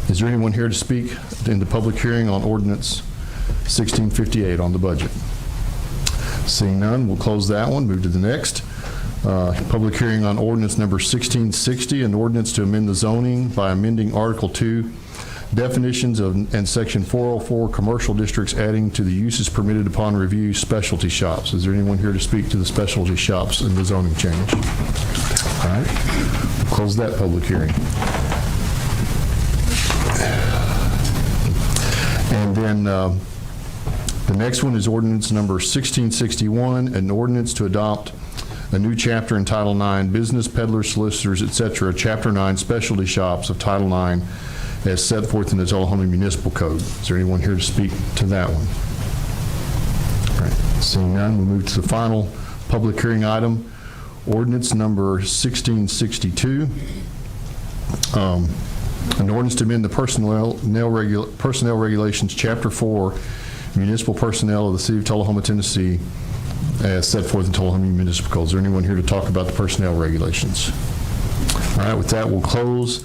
Is there anyone here to speak in the public hearing on ordinance 1658 on the budget? Seeing none, we'll close that one, move to the next. Public hearing on ordinance number 1660, an ordinance to amend the zoning by amending Article 2, definitions of, and Section 404, commercial districts, adding to the uses permitted upon review specialty shops. Is there anyone here to speak to the specialty shops and the zoning change? All right, we'll close that public hearing. And then the next one is ordinance number 1661, an ordinance to adopt a new chapter in Title IX, business, peddlers, solicitors, etc., Chapter 9, specialty shops of Title IX as set forth in the Tullahoma Municipal Code. Is there anyone here to speak to that one? All right, seeing none, we'll move to the final public hearing item, ordinance number 1662. An ordinance to amend the personnel regulations, Chapter 4, municipal personnel of the City of Tullahoma, Tennessee, as set forth in Tullahoma Municipal Code. Is there anyone here to talk about the personnel regulations? All right, with that, we'll close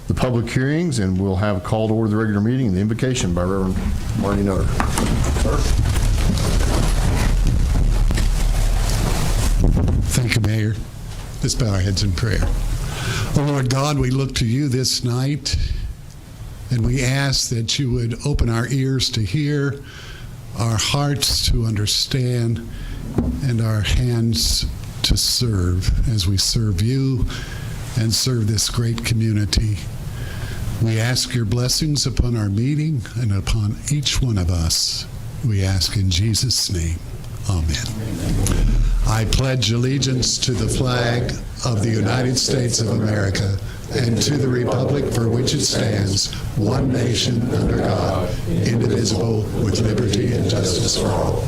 the public hearings, and we'll have a call to order the regular meeting and the invocation by Reverend Marty Nutter. Sir? Thank you, Mayor. Let's bow our heads in prayer. Oh, Lord God, we look to you this night, and we ask that you would open our ears to hear, our hearts to understand, and our hands to serve as we serve you and serve this great community. We ask your blessings upon our meeting and upon each one of us. We ask in Jesus' name. Amen. I pledge allegiance to the flag of the United States of America and to the republic for which it stands, one nation under God, indivisible, with liberty and justice for all.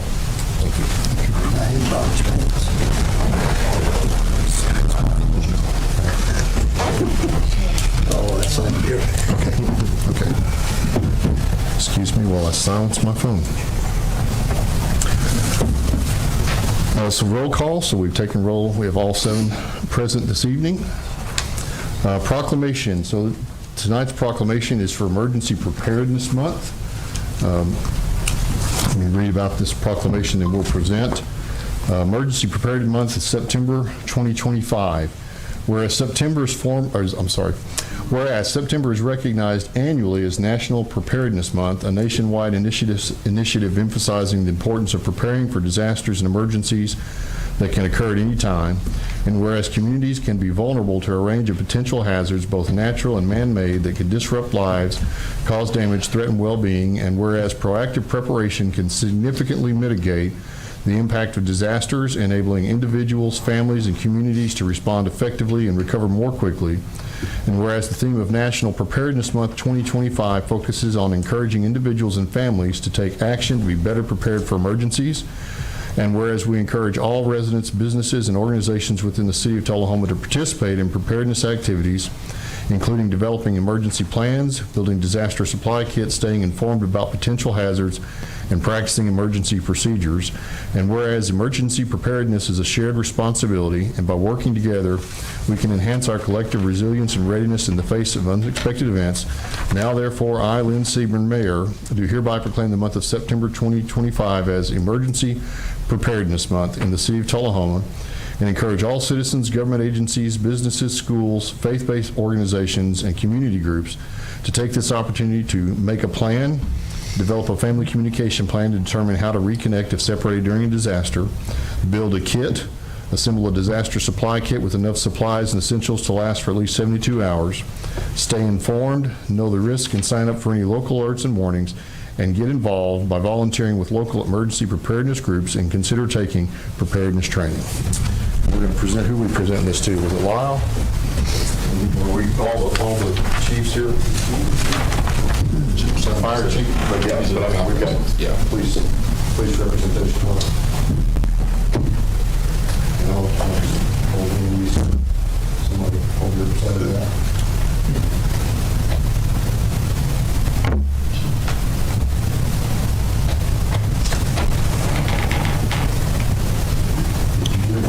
Oh, that's on here. Okay. Excuse me while I silence my phone. So roll call. So we've taken roll. We have all 7 present this evening. Proclamation. So tonight's proclamation is for Emergency Preparedness Month. Let me read about this proclamation that we'll present. Emergency Preparedness Month is September 2025. Whereas September is recognized annually as National Preparedness Month, a nationwide initiative emphasizing the importance of preparing for disasters and emergencies that can occur at any time, and whereas communities can be vulnerable to a range of potential hazards, both natural and man-made, that can disrupt lives, cause damage, threaten well-being, and whereas proactive preparation can significantly mitigate the impact of disasters, enabling individuals, families, and communities to respond effectively and recover more quickly. And whereas the theme of National Preparedness Month 2025 focuses on encouraging individuals and families to take action to be better prepared for emergencies. And whereas we encourage all residents, businesses, and organizations within the City of Tullahoma to participate in preparedness activities, including developing emergency plans, building disaster supply kits, staying informed about potential hazards, and practicing emergency procedures. And whereas emergency preparedness is a shared responsibility, and by working together, we can enhance our collective resilience and readiness in the face of unexpected events. Now, therefore, I, Lynn Seaborn, Mayor, do hereby proclaim the month of September 2025 as Emergency Preparedness Month in the City of Tullahoma, and encourage all citizens, government agencies, businesses, schools, faith-based organizations, and community groups to take this opportunity to make a plan, develop a family communication plan to determine how to reconnect if separated during a disaster, build a kit, assemble a disaster supply kit with enough supplies and essentials to last for at least 72 hours, stay informed, know the risk, and sign up for any local alerts and warnings, and get involved by volunteering with local emergency preparedness groups and consider taking preparedness training. We're going to present who we present this to. Was it Lyle? Were we all the chiefs here? Fire chief? But yeah, we've got police representation. Somebody hold your side of that.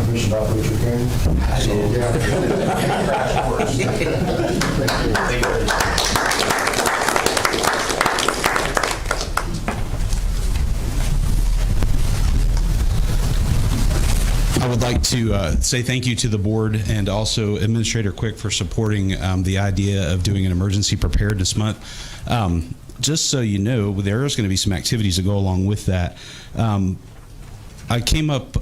Permission by about Richard King? I did. Yeah. Crash course. Thank you. I would like to say thank you to the board and also Administrator Quick for supporting the idea of doing an emergency preparedness month. Just so you know, there is going to be some activities that go along with that. I came up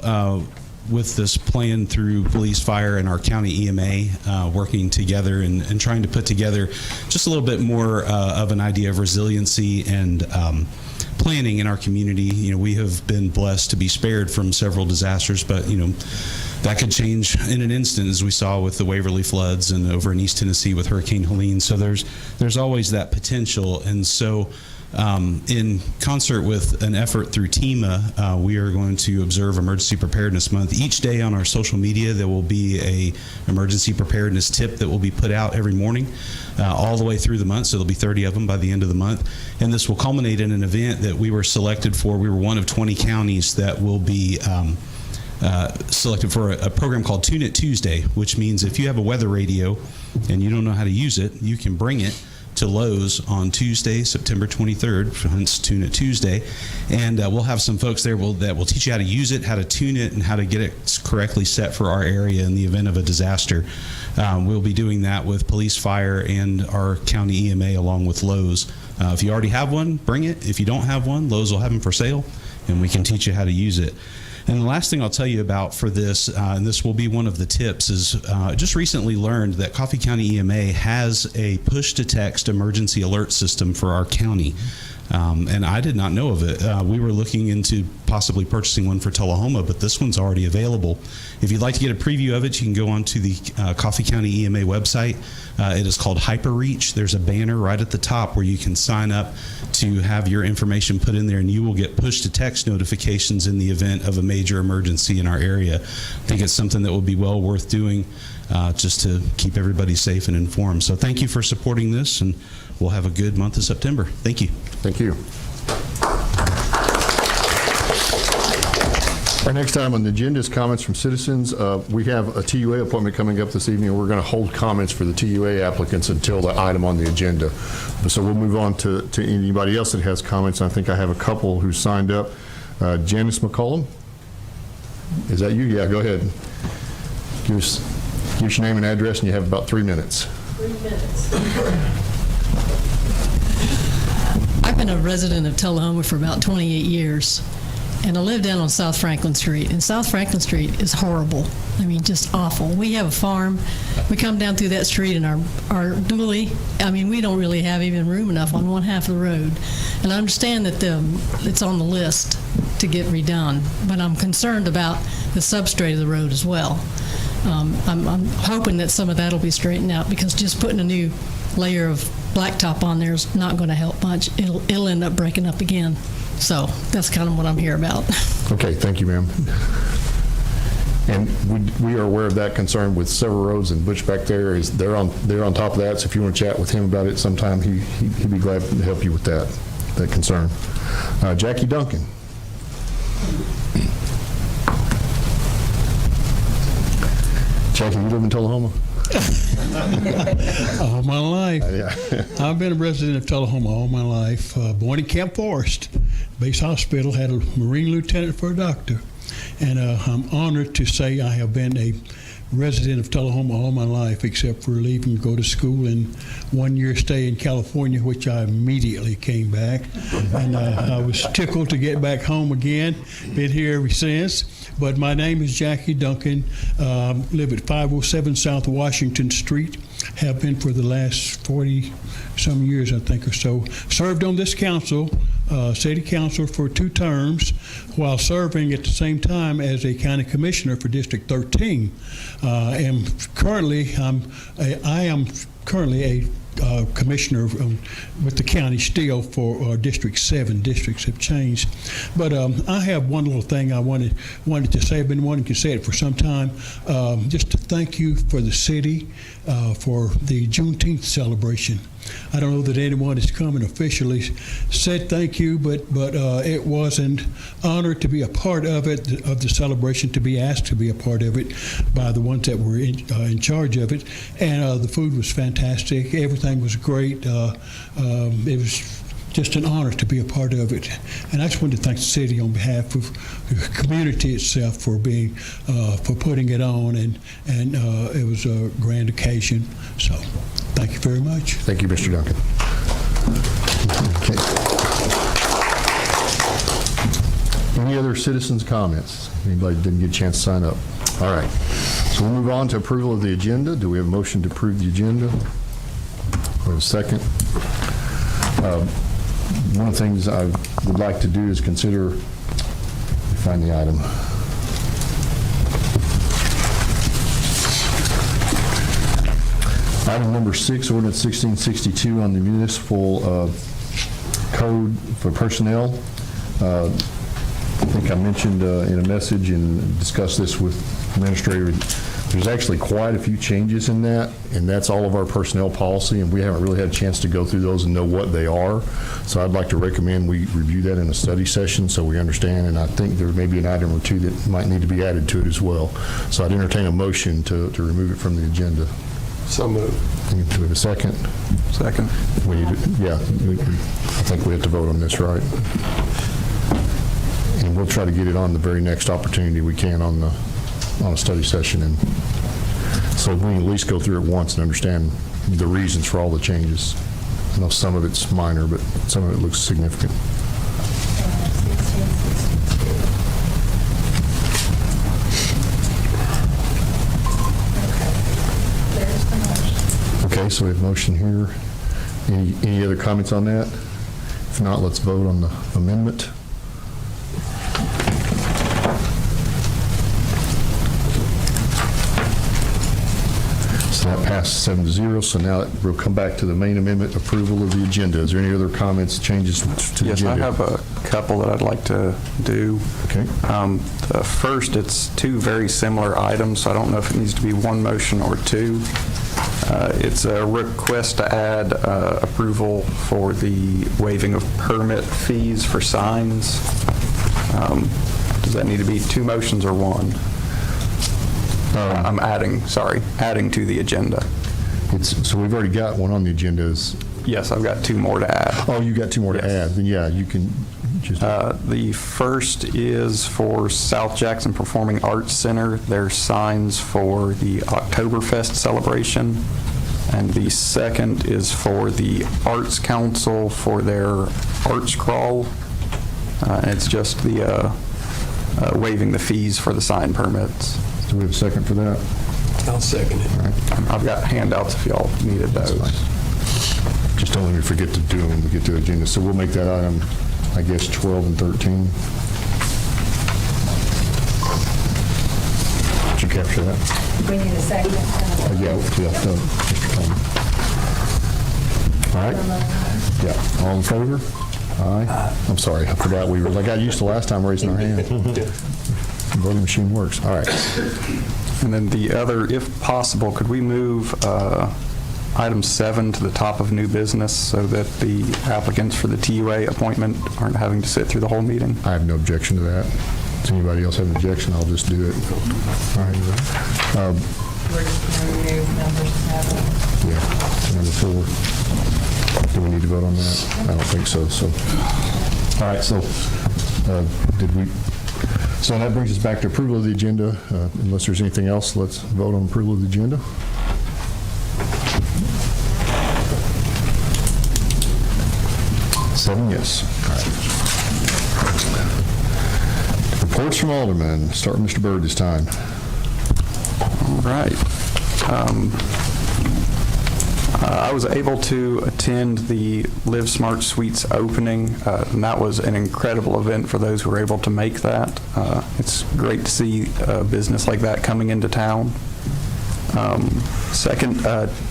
with this plan through police, fire, and our county EMA working together and trying to put together just a little bit more of an idea of resiliency and planning in our community. You know, we have been blessed to be spared from several disasters, but you know, that could change in an instant, as we saw with the Waverly floods and over in East Tennessee with Hurricane Helene. So there's always that potential. And so in concert with an effort through TEMA, we are going to observe Emergency Preparedness Month. Each day on our social media, there will be a emergency preparedness tip that will be put out every morning, all the way through the month. So there'll be 30 of them by the end of the month. And this will culminate in an event that we were selected for. We were one of 20 counties that will be selected for a program called Tune It Tuesday, which means if you have a weather radio and you don't know how to use it, you can bring it to Lowe's on Tuesday, September 23rd, hence Tune It Tuesday, and we'll have some folks there that will teach you how to use it, how to tune it, and how to get it correctly set for our area in the event of a disaster. We'll be doing that with police, fire, and our county EMA along with Lowe's. If you already have one, bring it. If you don't have one, Lowe's will have them for sale, and we can teach you how to use it. And the last thing I'll tell you about for this, and this will be one of the tips, is just recently learned that Coffee County EMA has a push-to-text emergency alert system for our county. And I did not know of it. We were looking into possibly purchasing one for Tullahoma, but this one's already available. If you'd like to get a preview of it, you can go onto the Coffee County EMA website. It is called HyperReach. There's a banner right at the top where you can sign up to have your information put in there, and you will get push-to-text notifications in the event of a major emergency in our area. I think it's something that will be well worth doing just to keep everybody safe and informed. So thank you for supporting this, and we'll have a good month of September. Thank you. Thank you. Our next item on the agenda is comments from citizens. We have a TUA appointment coming up this evening. We're going to hold comments for the TUA applicants until the item on the agenda. So we'll move on to anybody else that has comments. I think I have a couple who signed up. Janice McCollum, is that you? Yeah, go ahead. Give us your name and address, and you have about 3 minutes. 3 minutes. I've been a resident of Tullahoma for about 28 years, and I live down on South Franklin Street, and South Franklin Street is horrible. I mean, just awful. We have a farm. We come down through that street, and our dually, I mean, we don't really have even room enough on one half of the road. And I understand that it's on the list to get redone, but I'm concerned about the substrate of the road as well. I'm hoping that some of that will be straightened out, because just putting a new layer of blacktop on there is not going to help much. It'll end up breaking up again. So that's kind of what I'm here about. Okay, thank you, ma'am. And we are aware of that concern with several roads, and Butch back there they're on top of that. So if you want to chat with him about it sometime, he'd be glad to help you with that concern. Jackie Duncan. Jackie, you live in Tullahoma? All my life. Yeah. I've been a resident of Tullahoma all my life. Born in Camp Forest, base hospital, had a Marine lieutenant for a doctor. And I'm honored to say I have been a resident of Tullahoma all my life, except for leaving to go to school and 1 year stay in California, which I immediately came back. And I was tickled to get back home again. Been here ever since. But my name is Jackie Duncan. Live at 507 South Washington Street. Have been for the last 40-some years, I think, or so. Served on this council, city council, for 2 terms, while serving at the same time as a county commissioner for District 13. I am currently a commissioner with the county still for District 7. Districts have changed. But I have one little thing I wanted to say. I've been wanting to say it for some time. Just to thank you for the city for the Juneteenth celebration. I don't know that anyone has come and officially said thank you, but it was an honor honor to be a part of it, of the celebration, to be asked to be a part of it by the ones that were in charge of it. And the food was fantastic. Everything was great. It was just an honor to be a part of it. And I just wanted to thank the city on behalf of the community itself for putting it on, and it was a grand occasion. So thank you very much. Thank you, Mr. Duncan. Okay. Any other citizens' comments? Anybody didn't get a chance to sign up? All right. So we'll move on to approval of the agenda. Do we have a motion to approve the agenda? We have a second. One of the things I would like to do is consider, let me find the item. Item number 6, ordinance 1662 on the municipal code for personnel. I think I mentioned in a message and discussed this with administrator, there's actually quite a few changes in that, and that's all of our personnel policy, and we haven't really had a chance to go through those and know what they are. So I'd like to recommend we review that in a study session so we understand, and I think there may be an item or two that might need to be added to it as well. So I'd entertain a motion to remove it from the agenda. So moved. Do we have a second? Second. We need to, yeah, I think we have to vote on this, right? And we'll try to get it on the very next opportunity we can on a study session, and so we can at least go through it once and understand the reasons for all the changes. I know some of it's minor, but some of it looks significant. Okay, so we have a motion here. Any other comments on that? If not, let's vote on the amendment. So that passed 7-0. So now we'll come back to the main amendment, approval of the agenda. Is there any other comments, changes to the Yes, agenda? I have a couple that I'd like to do. Okay. The first, it's two very similar items, so I don't know if it needs to be one motion or two. It's a request to add approval for the waiving of permit fees for signs. Does that need to be two motions or one? I'm adding to the agenda. So we've already got one on the agenda. Yes, I've got two more to add. Oh, you got two more to Yes. add. Then yeah, you can just. The first is for South Jackson Performing Arts Center, their signs for the Oktoberfest celebration. And the second is for the Arts Council for their Arts Crawl. And it's just the waiving the fees for the sign permits. Do we have a second for that? I'll second it. All right. I've got handouts if y'all needed That's those. fine. Just don't let me forget to do them when we get to the agenda. So we'll make that item, I guess, 12 and 13. Did you capture that? We need a second. Yeah, Mr. Coleman. All right. Yeah, all in favor? Aye. I'm sorry, I forgot I got used to last time raising our hand. Voting machine works. All right. And then the other, if possible, could we move item 7 to the top of new business so that the applicants for the TUA appointment aren't having to sit through the whole meeting? I have no objection to that. Does anybody else have an objection? I'll just do it. All right. We're just going to remove number 7. Yeah, number 4. Do we need to vote on that? I don't think so. So, all right. So, So that brings us back to approval of the agenda. Unless there's anything else, let's vote on approval of the agenda. Seven yes. All right. Reports from Aldermen. Start with Mr. Byrd this time. All right. I was able to attend the Live Smart Suites opening, and that was an incredible event for those who were able to make that. It's great to see a business like that coming into town. Second,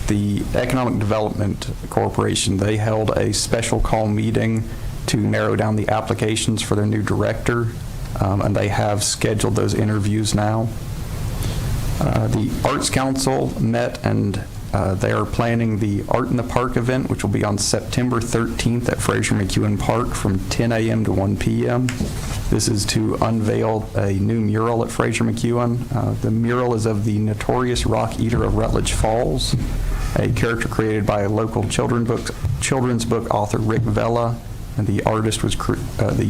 the Economic Development Corporation, they held a special call meeting to narrow down the applications for their new director, and they have scheduled those interviews now. The Arts Council met and They are planning the Art in the Park event, which will be on September 13th at Fraser McEwen Park from 10 a.m. to 1 p.m. This is to unveil a new mural at Fraser McEwen. The mural is of the notorious rock eater of Rutledge Falls, a character created by a local children's book author Rick Vela, and the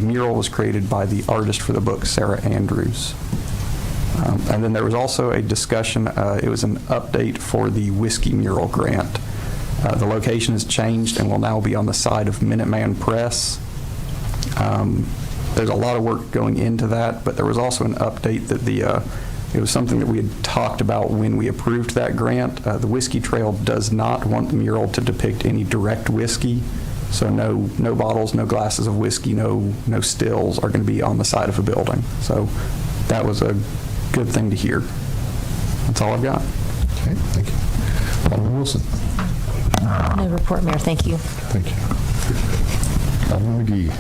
mural was created by the artist for the book, Sarah Andrews. And then there was also a discussion, it was an update for the Whiskey Mural Grant. The location has changed and will now be on the side of Minuteman Press. There's a lot of work going into that, but there was also an update that it was something that we had talked about when we approved that grant. The Whiskey Trail does not want the mural to depict any direct whiskey, so no bottles, no glasses of whiskey, no stills are going to be on the side of a building. So that was a good thing to hear. That's all I've got. Okay, thank you. Alderman Wilson. No report, Mayor. Thank you. Thank you. Alderman McGee.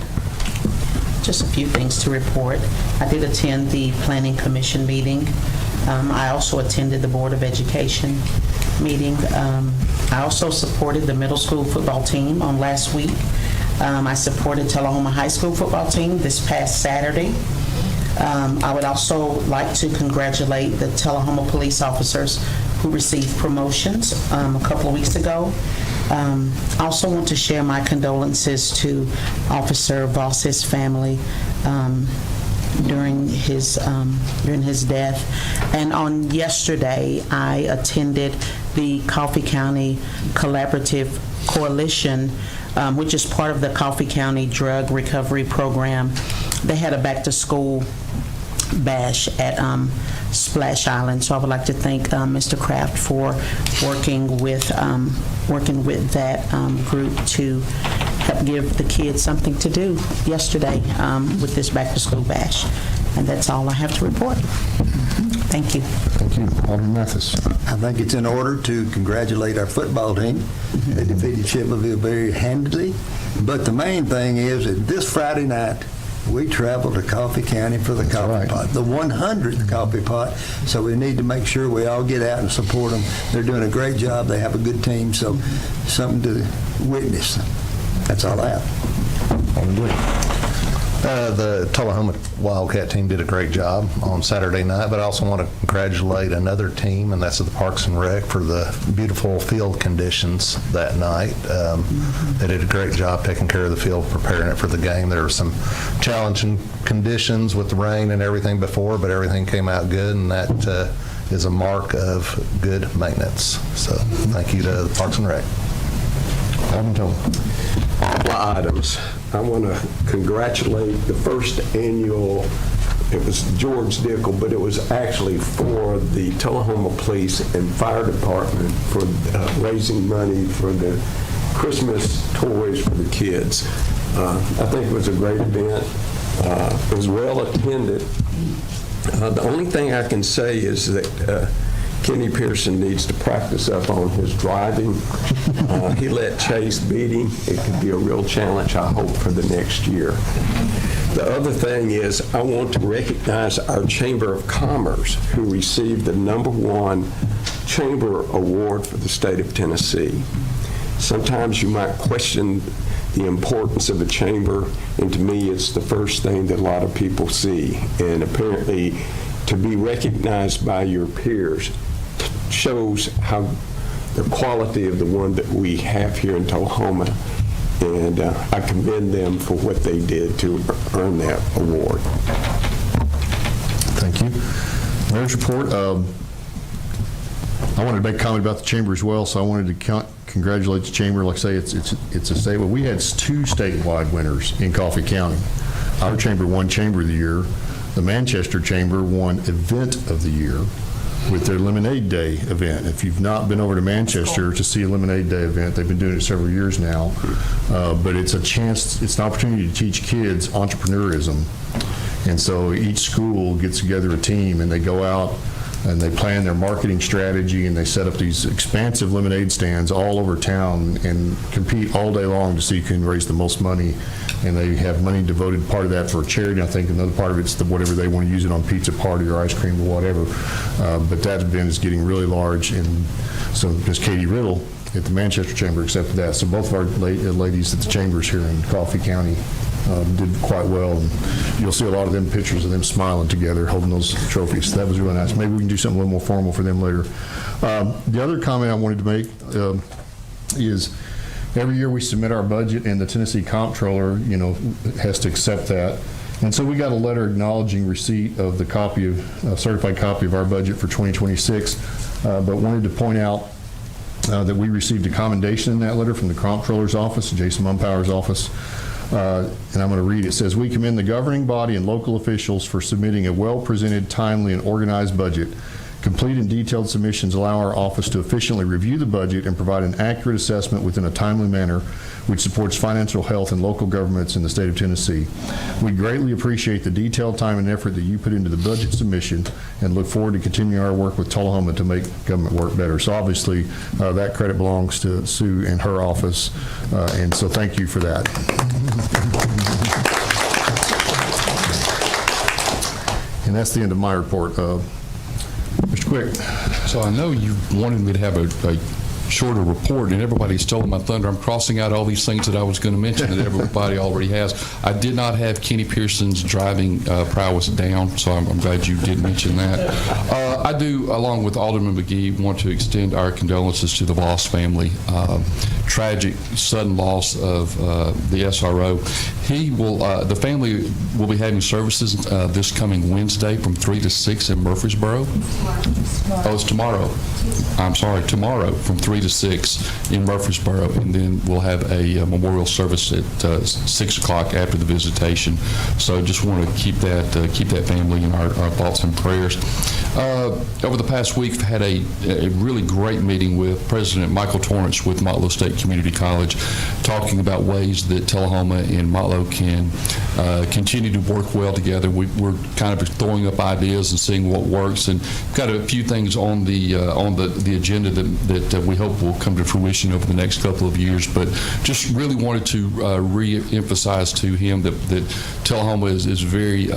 Just a few things to report. I did attend the Planning Commission meeting. I also attended the Board of Education meeting. I also supported the middle school football team on last week. I supported Tullahoma High School football team this past Saturday. I would also like to congratulate the Tullahoma police officers who received promotions a couple of weeks ago. I also want to share my condolences to Officer Voss's family during his death. And on yesterday, I attended the Coffee County Collaborative Coalition, which is part of the Coffee County Drug Recovery Program. They had a back-to-school bash at Splash Island, so I would like to thank Mr. Kraft for working with that group to help give the kids something to do yesterday with this back-to-school bash. And that's all I have to report. Thank you. Thank you. Alderman Mathis. I think it's in order to congratulate our football team. They defeated Shipleyville very handily. But the main thing is that this Friday night, we travel to Coffee County for the coffee pot, the 100th coffee pot. So we need to make sure we all get out and support them. They're doing a great job. They have a good team, so something to witness. That's all I have. Alderman Blake. The Tullahoma Wildcat team did a great job on Saturday night, but I also want to congratulate another team, and that's the Parks and Rec, for the beautiful field conditions that night. They did a great job taking care of the field, preparing it for the game. There were some challenging conditions with the rain and everything before, but everything came out good, and that is a mark of good maintenance. So thank you to the Parks and Rec. Alderman Tillman. Couple of items. I want to congratulate the first annual, it was George Dickel, but it was actually for the Tullahoma Police and Fire Department for raising money for the Christmas toys for the kids. I think it was a great event. It was well attended. The only thing I can say is that Kenny Pearson needs to practice up on his driving. He let Chase beat him. It could be a real challenge, I hope, for the next year. The other thing is I want to recognize our Chamber of Commerce, who received the #1 Chamber Award for the state of Tennessee. Sometimes you might question the importance of a chamber, and to me it's the first thing that a lot of people see. And apparently to be recognized by your peers shows how the quality of the one that we have here in Tullahoma, and I commend them for what they did to earn that award. Thank you. Mayor's report. I wanted to make a comment about the chamber as well, so I wanted to congratulate the chamber. Like I say, it's a state. Well, we had 2 statewide winners in Coffee County. Our chamber won Chamber of the Year. The Manchester Chamber won Event of the Year with their Lemonade Day event. If you've not been over to Manchester to see a Lemonade Day event, they've been doing it several years now, but it's a chance, it's an opportunity to teach kids entrepreneurism. And so each school gets together a team and they go out and they plan their marketing strategy, and they set up these expansive lemonade stands all over town and compete all day long to see who can raise the most money. And they have money devoted, part of that for a charity. I think another part of it's whatever they want to use it on, pizza party or ice cream or whatever. But that event is getting really large, and so Ms. Katie Riddle at the Manchester Chamber accepted that. So both of our ladies at the chambers here in Coffee County did quite well. And you'll see a lot of them pictures of them smiling together, holding those trophies. That was really nice. Maybe we can do something a little more formal for them later. The other comment I wanted to make is every year we submit our budget, and the Tennessee Comptroller, has to accept that. And so we got a letter acknowledging receipt of the certified copy of our budget for 2026, but wanted to point out that we received a commendation in that letter from the Comptroller's office, Jason Mumpower's office. And I'm going to read it. It says, "We commend the governing body and local officials for submitting a well-presented, timely, and organized budget. Complete and detailed submissions allow our office to efficiently review the budget and provide an accurate assessment within a timely manner, which supports financial health in local governments in the state of Tennessee. We greatly appreciate the detailed time and effort that you put into the budget submission and look forward to continuing our work with Tullahoma to make government work better." So obviously, that credit belongs to Sue and her office, and so thank you for that. And that's the end of my report. Mr. Quick. So I know you wanted me to have a shorter report, and everybody's stolen my thunder. I'm crossing out all these things that I was going to mention that everybody already has. I did not have Kenny Pearson's driving prowess down, so I'm glad you did mention that. I do, along with Alderman McGee, want to extend our condolences to the Voss family. Tragic, sudden loss of the SRO. The family will be having services this coming Wednesday from 3 to 6 in Murfreesboro. Oh, it's tomorrow. I'm sorry, tomorrow from 3 to 6 in Murfreesboro, and then we'll have a memorial service at 6 o'clock after the visitation. So just want to keep that family in our thoughts and prayers. Over the past week, I've had a really great meeting with President Michael Torrance with Motlow State Community College, talking about ways that Tullahoma and Motlow can continue to work well together. We're kind of throwing up ideas and seeing what works, and got a few things on the agenda that we hope will come to fruition over the next couple of years. But just really wanted to re-emphasize to him that Tullahoma is very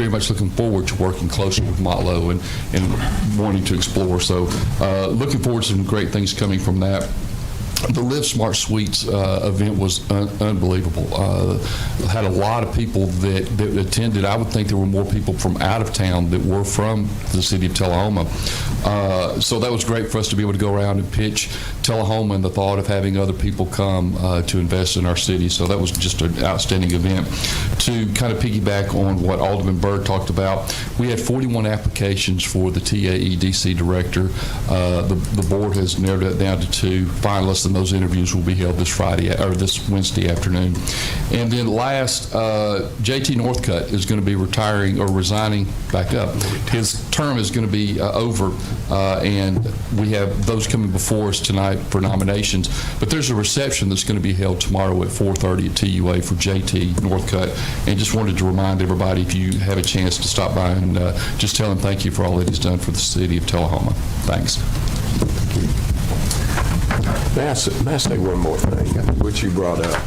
much looking forward to working closely with Motlow and wanting to explore. So looking forward to some great things coming from that. The Live Smart Suites event was unbelievable. Had a lot of people that attended. I would think there were more people from out of town that were from the city of Tullahoma. So that was great for us to be able to go around and pitch Tullahoma and the thought of having other people come to invest in our city. So that was just an outstanding event. To kind of piggyback on what Alderman Byrd talked about, we had 41 applications for the TAEDC director. The board has narrowed it down to 2 finalists, and those interviews will be held this Wednesday afternoon. And then last, JT Northcutt is going to be retiring or resigning back up. His term is going to be over, and we have those coming before us tonight for nominations. But there's a reception that's going to be held tomorrow at 4:30 at TUA for JT Northcutt. And just wanted to remind everybody, if you have a chance to stop by and just tell him thank you for all that he's done for the city of Tullahoma. Thanks. May I say one more thing, which you brought up?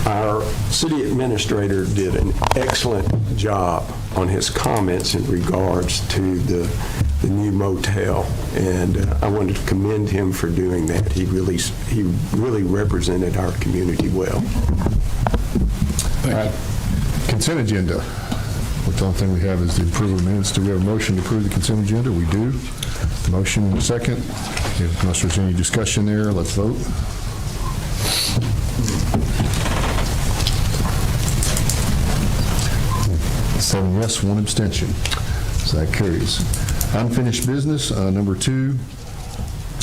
Our city administrator did an excellent job on his comments in regards to the new motel, and I wanted to commend him for doing that. He really represented our community well. All right. Consent agenda. The only thing we have is the approval of minutes. Do we have a motion to approve the consent agenda? We do. Motion and a second. Unless there's any discussion there, let's vote. Seven yes, 1 abstention. So that carries. Unfinished business, number 2.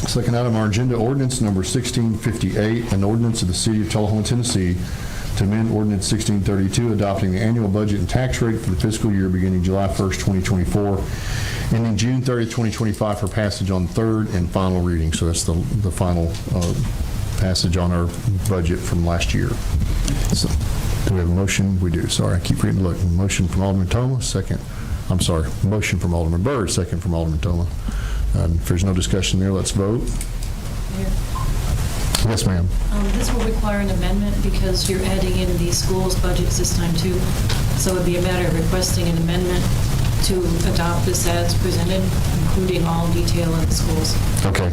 Second item on our agenda, ordinance number 1658, an ordinance of the city of Tullahoma, Tennessee, to amend ordinance 1632, adopting the annual budget and tax rate for the fiscal year beginning July 1st, 2024, ending June 30th, 2025, for passage on third and final reading. So that's the final passage on our budget from last year. So, do we have a motion? We do. Sorry, I keep reading. Look, motion from Alderman Thomas, second I'm sorry, motion from Alderman Byrd, second from Alderman Toma. If there's no discussion there, let's vote. Yes, ma'am. This will require an amendment because you're adding in the schools' budgets this time too. So it'd be a matter of requesting an amendment to adopt this as presented, including all detail of the schools. Okay.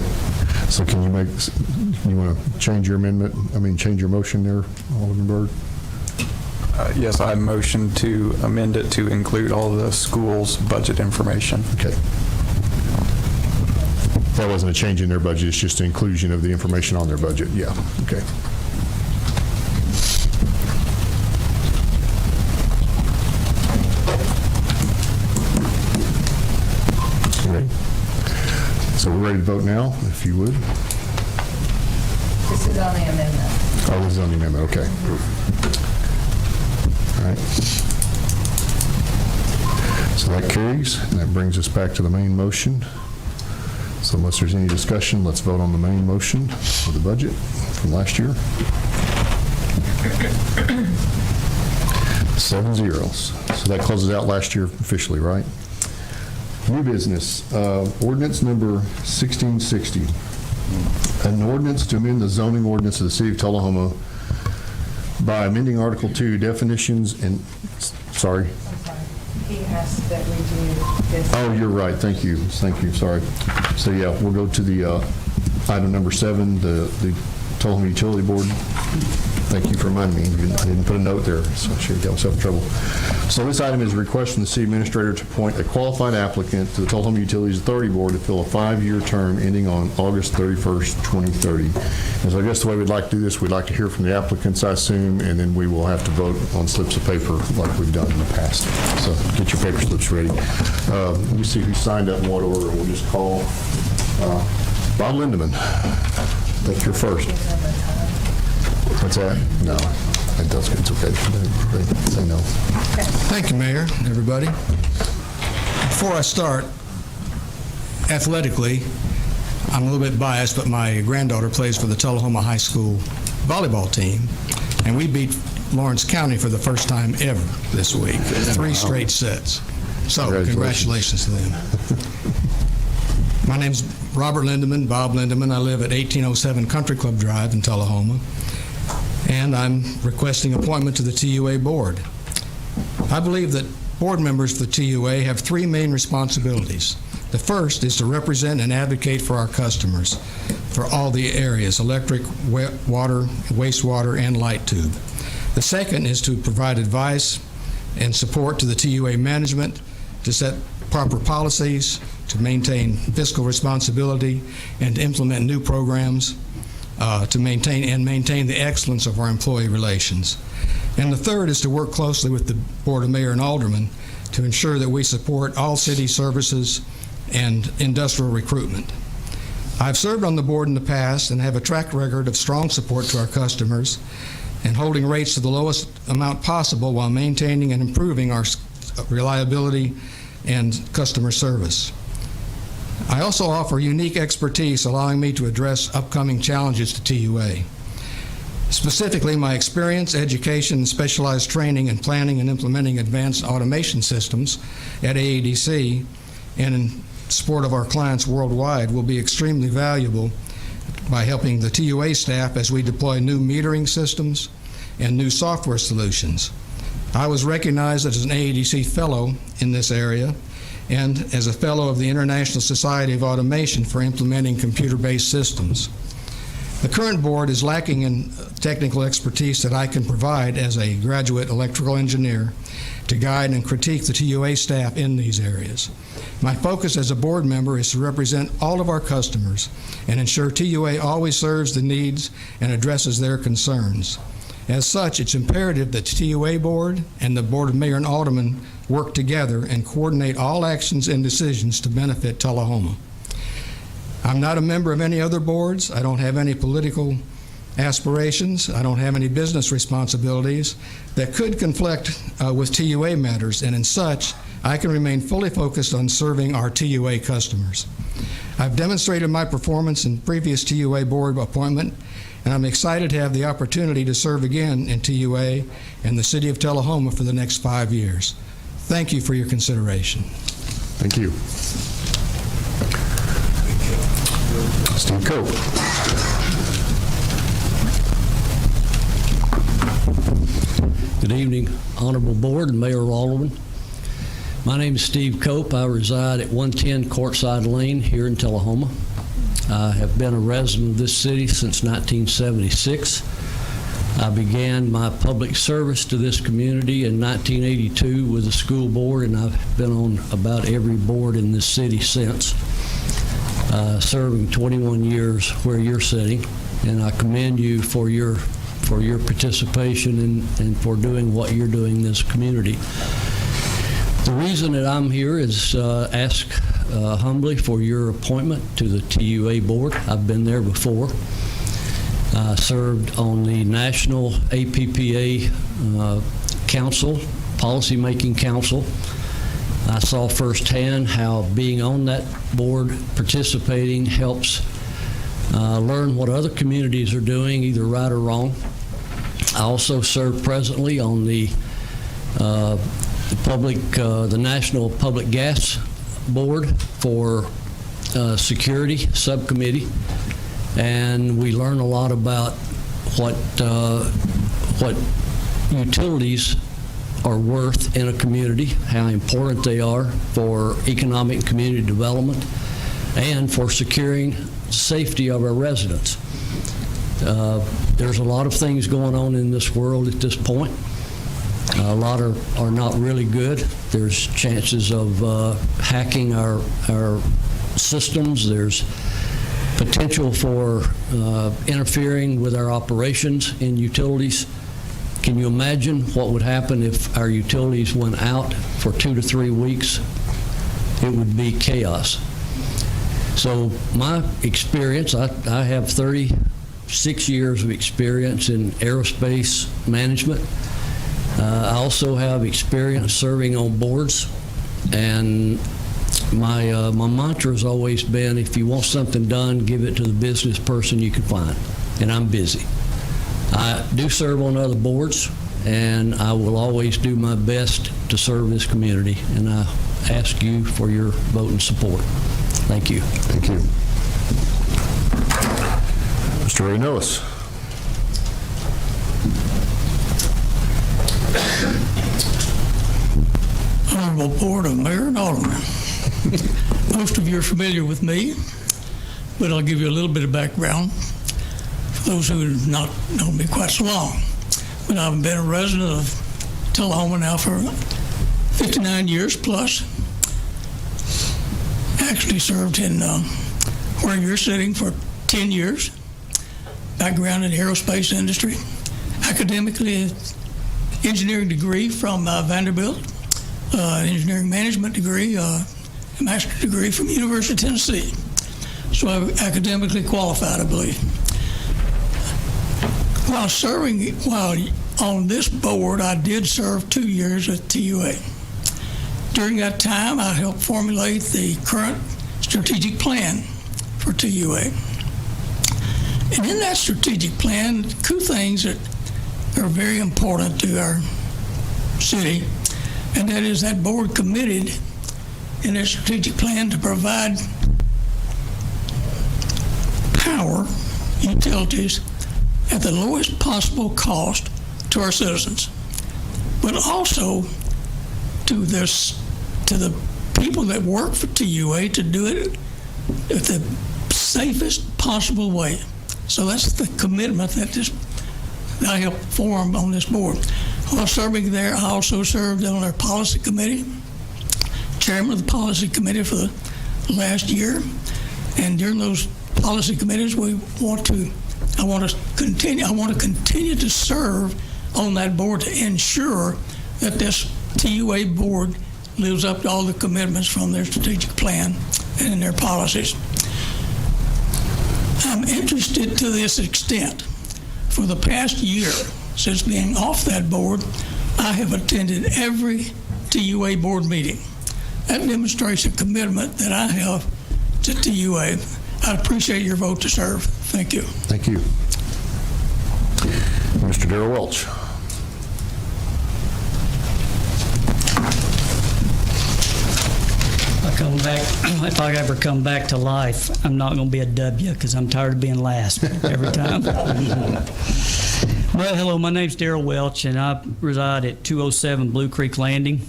So can you want to change your amendment, change your motion there, Alderman Byrd? Yes, I motion to amend it to include all the schools' budget information. Okay. That wasn't a change in their budget, it's just an inclusion of the information on their budget. Yeah, okay. Okay. So we're ready to vote now, if you would. This is on the amendment. Oh, this is on the amendment, okay. All right. So that carries, and that brings us back to the main motion. So unless there's any discussion, let's vote on the main motion for the budget from last year. 7-0. So that closes out last year officially, right? New business, ordinance number 1660. An ordinance to amend the zoning ordinance of the City of Tullahoma by amending Article 2 definitions and, sorry. He asked that we do this. Oh, you're right. Thank you. Thank you. Sorry. So yeah, we'll go to the item number 7, the Tullahoma Utility Board. Thank you for reminding me. I didn't put a note there, so I should have got myself in trouble. So this item is a request from the city administrator to appoint a qualified applicant to the Tullahoma Utilities Authority Board to fill a 5-year term ending on August 31st, 2030. And so I guess the way we'd like to do this, we'd like to hear from the applicants, I assume, and then we will have to vote on slips of paper like we've done in the past. So get your paper slips ready. Let me see who signed up in what order, and we'll just call Bob Lindeman. I think you're first. What's that? No. It's okay. They say no. Thank you, Mayor, everybody. Before I start, athletically, I'm a little bit biased, but my granddaughter plays for the Tullahoma High School volleyball team, and we beat Lawrence County for the first time ever this week, 3 straight sets. So congratulations to them. My name's Robert Lindeman, Bob Lindeman. I live at 1807 Country Club Drive in Tullahoma, and I'm requesting appointment to the TUA board. I believe that board members for the TUA have 3 main responsibilities. The first is to represent and advocate for our customers for all the areas, electric, water, wastewater, and light tube. The second is to provide advice and support to the TUA management to set proper policies, to maintain fiscal responsibility, and to implement new programs to maintain the excellence of our employee relations. And the third is to work closely with the Board of Mayor and Aldermen to ensure that we support all city services and industrial recruitment. I've served on the board in the past and have a track record of strong support to our customers and holding rates to the lowest amount possible while maintaining and improving our reliability and customer service. I also offer unique expertise, allowing me to address upcoming challenges to TUA. Specifically, my experience, education, and specialized training in planning and implementing advanced automation systems at AADC and in support of our clients worldwide will be extremely valuable by helping the TUA staff as we deploy new metering systems and new software solutions. I was recognized as an AADC fellow in this area and as a fellow of the International Society of Automation for implementing computer-based systems. The current board is lacking in technical expertise that I can provide as a graduate electrical engineer to guide and critique the TUA staff in these areas. My focus as a board member is to represent all of our customers and ensure TUA always serves the needs and addresses their concerns. As such, it's imperative that the TUA board and the Board of Mayor and Aldermen work together and coordinate all actions and decisions to benefit Tullahoma. I'm not a member of any other boards. I don't have any political aspirations. I don't have any business responsibilities that could conflict with TUA matters, and in such, I can remain fully focused on serving our TUA customers. I've demonstrated my performance in previous TUA board appointment, and I'm excited to have the opportunity to serve again in TUA and the City of Tullahoma for the next 5 years. Thank you for your consideration. Thank you. Steve Cope. Good evening, Honorable Board and Mayor Alderman. My name is Steve Cope. I reside at 110 Courtside Lane here in Tullahoma. I have been a resident of this city since 1976. I began my public service to this community in 1982 with the school board, and I've been on about every board in this city since, serving 21 years where you're sitting. And I commend you for your participation and for doing what you're doing in this community. The reason that I'm here is ask humbly for your appointment to the TUA board. I've been there before. I served on the National APPA Council, Policymaking Council. I saw firsthand how being on that board, participating, helps learn what other communities are doing, either right or wrong. I also serve presently on the National Public Gas Board for Security Subcommittee, and we learn a lot about what utilities are worth in a community, how important they are for economic and community development, and for securing safety of our residents. There's a lot of things going on in this world at this point. A lot are not really good. There's chances of hacking our systems. There's potential for interfering with our operations in utilities. Can you imagine what would happen if our utilities went out for 2 to 3 weeks? It would be chaos. So my experience, I have 36 years of experience in aerospace management. I also have experience serving on boards, and my mantra has always been, if you want something done, give it to the business person you can find, and I'm busy. I do serve on other boards, and I will always do my best to serve this community, and I ask you for your vote and support. Thank you. Thank you. Mr. Ray Noes. Honorable Board of Mayor and Aldermen. Most of you are familiar with me, but I'll give you a little bit of background for those who have not known me quite so long. But I've been a resident of Tullahoma now for 59 years plus. Actually served in where you're sitting for 10 years. Background in the aerospace industry. Academically, engineering degree from Vanderbilt. Engineering management degree, a master's degree from University of Tennessee. So I'm academically qualified, I believe. While on this board, I did serve 2 years at TUA. During that time, I helped formulate the current strategic plan for TUA. And in that strategic plan, two things that are very important to our city, and that is that board committed in their strategic plan to provide power, utilities, at the lowest possible cost to our citizens, but also to the people that work for TUA to do it the safest possible way. So that's the commitment that I helped form on this board. While serving there, I also served on our policy committee, chairman of the policy committee for the last year. And during those policy committees, I want to continue to serve on that board to ensure that this TUA board lives up to all the commitments from their strategic plan and their policies. I'm interested to this extent. For the past year, since being off that board, I have attended every TUA board meeting. That demonstrates a commitment that I have to TUA. I appreciate your vote to serve. Thank you. Thank you. Mr. Darrell Welch. I ever come back to life, I'm not going to be a W because I'm tired of being last every time. Well, hello, my name's Darrell Welch, and I reside at 207 Blue Creek Landing.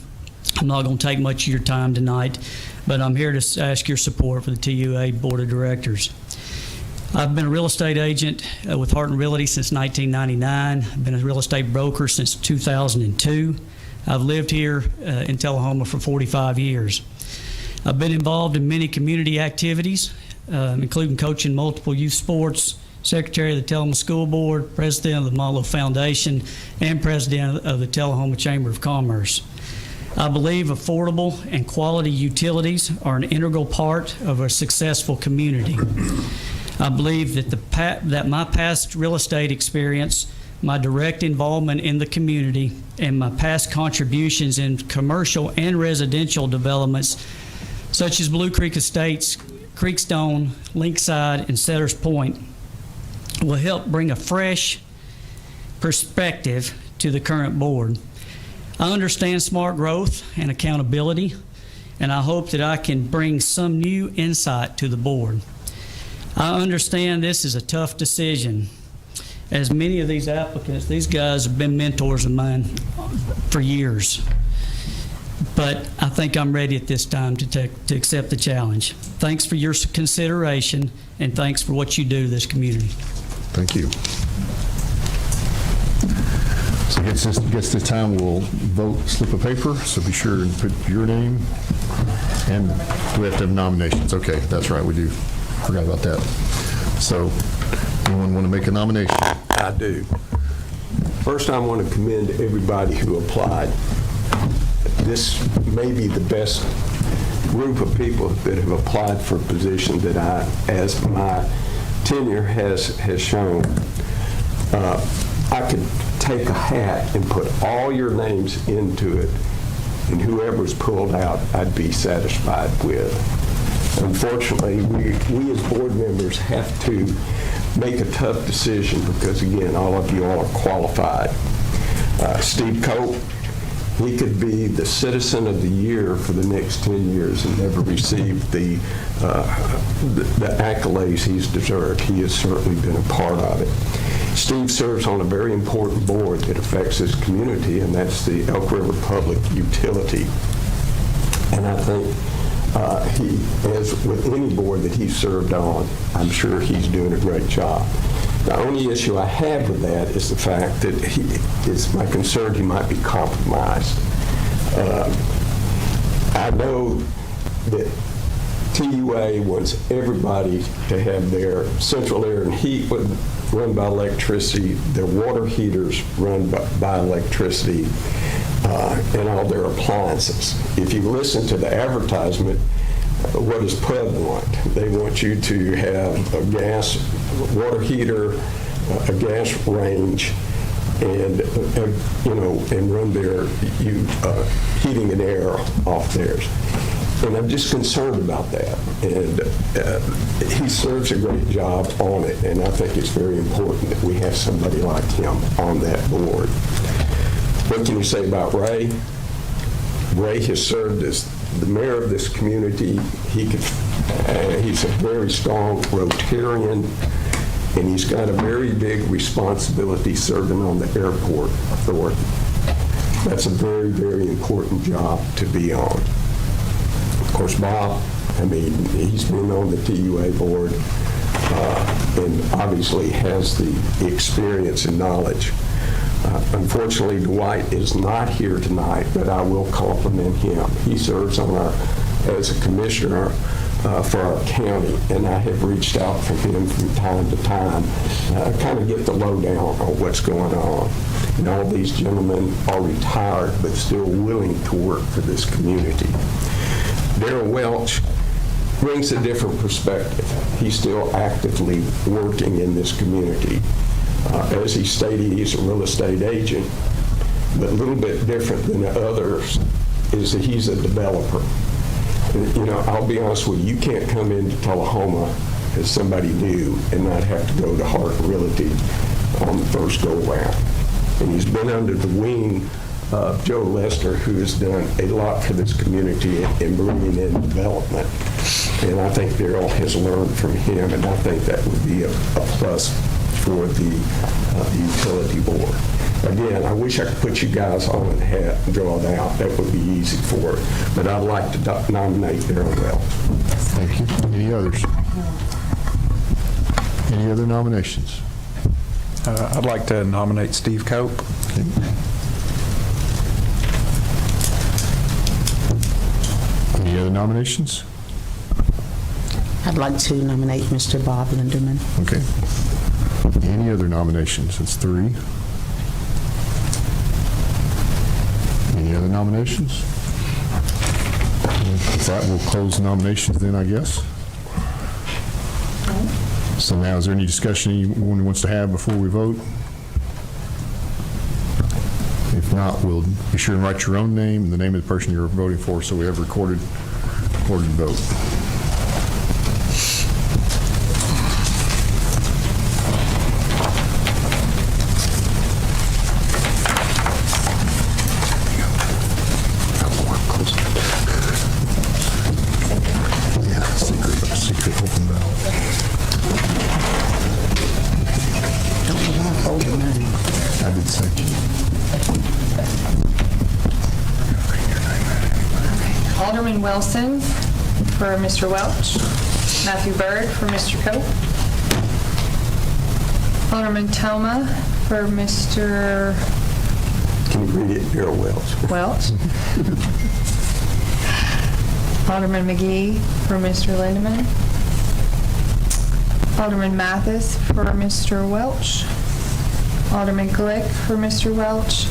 I'm not going to take much of your time tonight, but I'm here to ask your support for the TUA Board of Directors. I've been a real estate agent with Harton Realty since 1999. I've been a real estate broker since 2002. I've lived here in Tullahoma for 45 years. I've been involved in many community activities, including coaching multiple youth sports, secretary of the Tullahoma School Board, president of the Malo Foundation, and president of the Tullahoma Chamber of Commerce. I believe affordable and quality utilities are an integral part of a successful community. I believe that my past real estate experience, my direct involvement in the community, and my past contributions in commercial and residential developments such as Blue Creek Estates, Creekstone, Linkside, and Setters Point will help bring a fresh perspective to the current board. I understand smart growth and accountability, and I hope that I can bring some new insight to the board. I understand this is a tough decision, as many of these applicants, these guys have been mentors of mine for years. But I think I'm ready at this time to accept the challenge. Thanks for your consideration, and thanks for what you do to this community. Thank you. So gets this time, we'll vote slip of paper, so be sure and put your name. And do we have to have nominations? Okay, that's right, we do. Forgot about that. So, anyone want to make a nomination? I do. First, I want to commend everybody who applied. This may be the best group of people that have applied for a position that as my tenure has shown. I could take a hat and put all your names into it, and whoever's pulled out, I'd be satisfied with. Unfortunately, we as board members have to make a tough decision because, again, all of you all are qualified. Steve Cope, he could be the Citizen of the Year for the next 10 years and never receive the accolades he's deserved. He has certainly been a part of it. Steve serves on a very important board that affects his community, and that's the Elk River Public Utility. And I think he, as with any board that he served on, I'm sure he's doing a great job. The only issue I have with that is the fact that it's my concern he might be compromised. I know that TUA wants everybody to have their central air and heat run by electricity, their water heaters run by electricity, and all their appliances. If you listen to the advertisement, what does PUD want? They want you to have a gas water heater, a gas range, and and run their heating and air off theirs. And I'm just concerned about that. And he serves a great job on it, and I think it's very important that we have somebody like him on that board. What can you say about Ray? Ray has served as the mayor of this community. He's a very strong Rotarian, and he's got a very big responsibility serving on the airport authority. That's a very, very important job to be on. Of course, Bob, he's been on the TUA board and obviously has the experience and knowledge. Unfortunately, Dwight is not here tonight, but I will compliment him. He serves on as a commissioner for our county, and I have reached out for him from time to time, kind of get the lowdown on what's going on. And all these gentlemen are retired, but still willing to work for this community. Darrell Welch brings a different perspective. He's still actively working in this community. As he stated, he's a real estate agent, but a little bit different than the others is that he's a developer. I'll be honest with you, you can't come into Tullahoma as somebody new and not have to go to Harton Realty on the first go-around. And he's been under the wing Joe Lester, who has done a lot for this community in bringing in development. And I think Darrell has learned from him, and I think that would be a plus for the utility board. Again, I wish I could put you guys all in a hat and draw it out. That would be easy for it. But I'd like to nominate Darrell Welch. Thank you. Any others? Any other nominations? I'd like to nominate Steve Cope. Okay. Any other nominations? I'd like to nominate Mr. Bob Linderman. Okay. Any other nominations? That's 3. Any other nominations? With that, we'll close the nominations then, I guess. So now, is there any discussion anyone wants to have before we vote? If not, we'll be sure and write your own name and the name of the person you're voting for so we have recorded vote. Secret open ballot. I did say. Alderman Wilson for Mr. Welch. Matthew Byrd for Mr. Cope. Alderman Toma for Mr. Can you read it? Darrell Welch. Welch. Alderman McGee for Mr. Lindeman. Alderman Mathis for Mr. Welch. Alderman Glick for Mr. Welch.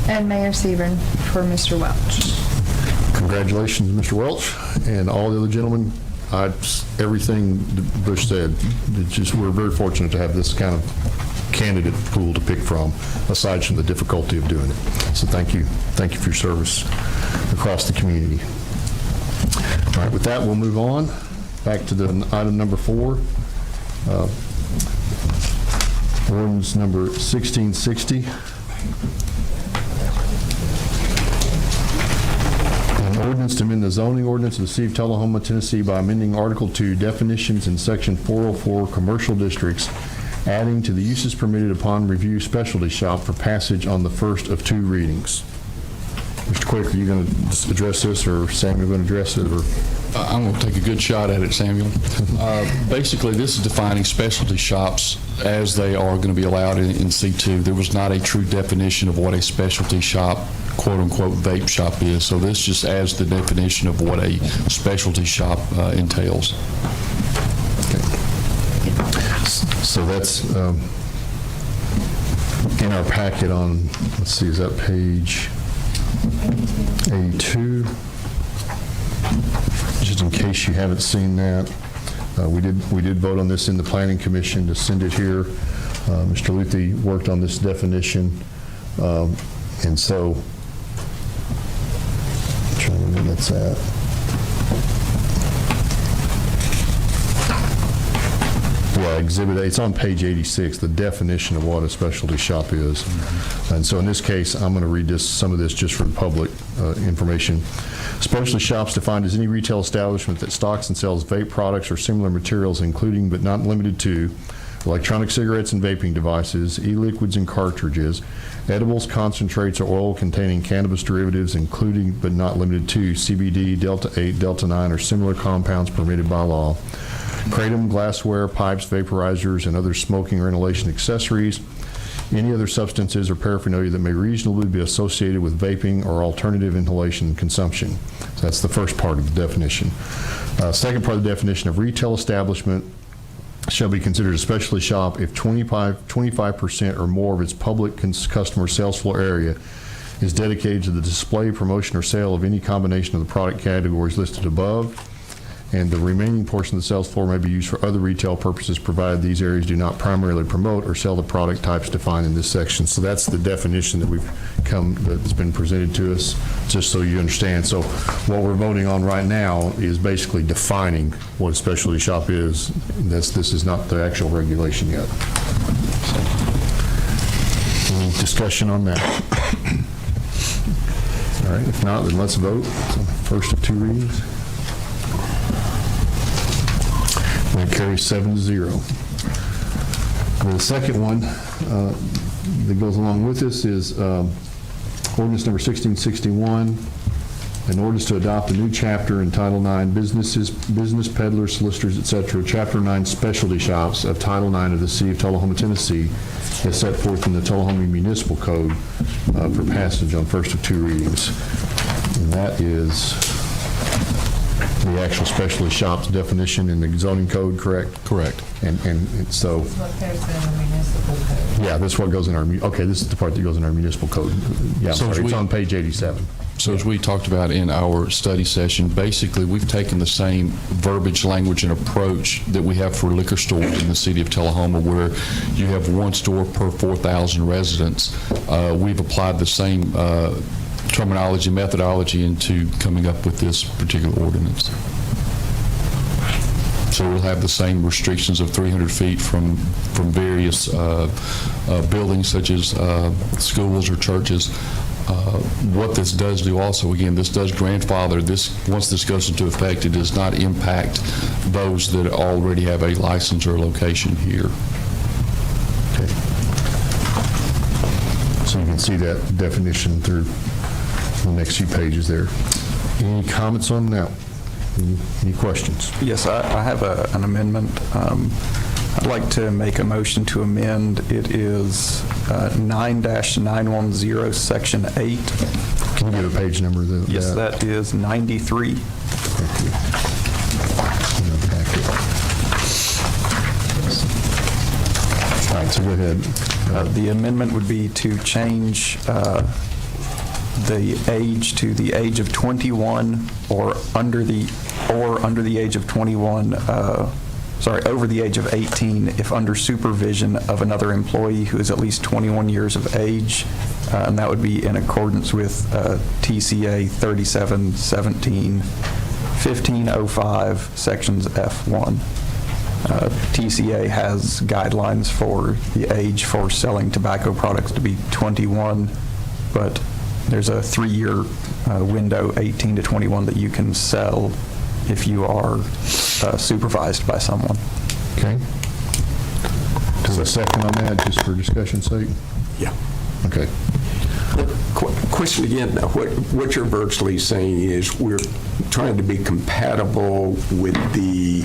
And Mayor Sebern for Mr. Welch. Congratulations, Mr. Welch, and all the other gentlemen. Everything Bush said, we're very fortunate to have this kind of candidate pool to pick from, aside from the difficulty of doing it. So thank you. Thank you for your service across the community. All right, with that, we'll move on back to the item number 4. Ordinance number 1660. An ordinance to amend the zoning ordinance of the City of Tullahoma, Tennessee by amending Article 2 definitions in Section 404 commercial districts, adding to the uses permitted upon review specialty shop for passage on the first of 2 readings. Mr. Quick, are you going to address this, or Samuel going to address it? Or? I'm going to take a good shot at it, Samuel. Basically, this is defining specialty shops as they are going to be allowed in C2. There was not a true definition of what a specialty shop, quote-unquote, vape shop is. So this just adds the definition of what a specialty shop entails. Okay. So that's in our packet on, let's see, is that page A2? Just in case you haven't seen that, we did vote on this in the Planning Commission to send it here. Mr. Luthi worked on this definition, and so I'm trying to remember that's at. Yeah, Exhibit A. It's on page 86. The definition of what a specialty shop is, and so in this case, I'm going to read some of this just for the public information. Specialty shops defined as any retail establishment that stocks and sells vape products or similar materials, including but not limited to electronic cigarettes and vaping devices, e-liquids and cartridges, edibles, concentrates, or oil containing cannabis derivatives, including but not limited to CBD, Delta-8, Delta-9, or similar compounds permitted by law, kratom, glassware, pipes, vaporizers, and other smoking or inhalation accessories, any other substances or paraphernalia that may reasonably be associated with vaping or alternative inhalation consumption. So that's the first part of the definition. Second part of the definition of retail establishment shall be considered a specialty shop if 25% or more of its public customer sales floor area is dedicated to the display, promotion, or sale of any combination of the product categories listed above, and the remaining portion of the sales floor may be used for other retail purposes provided these areas do not primarily promote or sell the product types defined in this section. So that's the definition that's been presented to us, just so you understand. So what we're voting on right now is basically defining what a specialty shop is. This is not the actual regulation yet. So, any discussion on that? All right, if not, then let's vote. First of two readings. That carries 7-0. The second one that goes along with this is ordinance number 1661, an ordinance to adopt a new chapter in Title IX, business peddlers, solicitors, etc., Chapter 9 specialty shops of Title IX of the City of Tullahoma, Tennessee, as set forth in the Tullahoma Municipal Code for passage on first of two readings. And that is the actual specialty shops definition in the zoning code, correct? Correct. And so, yeah, this is what goes in our, okay, this is the part that goes in our municipal code. Yeah, So sorry, as it's we- on page 87. So as we talked about in our study session, basically, we've taken the same verbiage, language, and approach that we have for liquor stores in the city of Tullahoma, where you have one store per 4,000 residents. We've applied the same terminology, methodology into coming up with this particular ordinance. So we'll have the same restrictions of 300 feet from various buildings such as schools or churches. What this does do also, again, this does grandfather, once this goes into effect, it does not impact those that already have a license or location here. Okay. So you can see that definition through the next few pages there. Any comments on that? Any questions? Yes, I have an amendment. I'd like to make a motion to amend. It is 9-910, Section 8. Can you give a page number? Yes, that is 93. Thank you. All right, so go ahead. The amendment would be to change the age to the age of 21 or under the age of 21, over the age of 18 if under supervision of another employee who is at least 21 years of age, and that would be in accordance with TCA 3717, 1505, sections F1. TCA has guidelines for the age for selling tobacco products to be 21, but there's a 3-year window, 18 to 21, that you can sell if you are supervised by someone. Okay. Do a second on that, just for discussion's sake? Yeah. Okay. Question again now, what you're virtually saying is we're trying to be compatible with the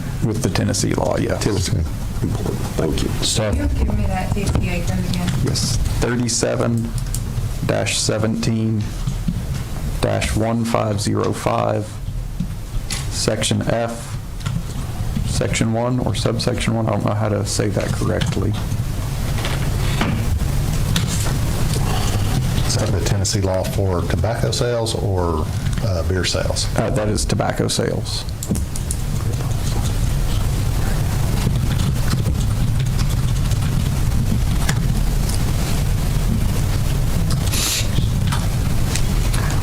Tennessee law, yeah. Tennessee. Important. Thank you. Staff. Can you give me that TCA code again? Yes, 37-17-1505, Section F, Section 1 or subsection 1. I don't know how to say that correctly. Is that the Tennessee law for tobacco sales or beer sales? That is tobacco sales.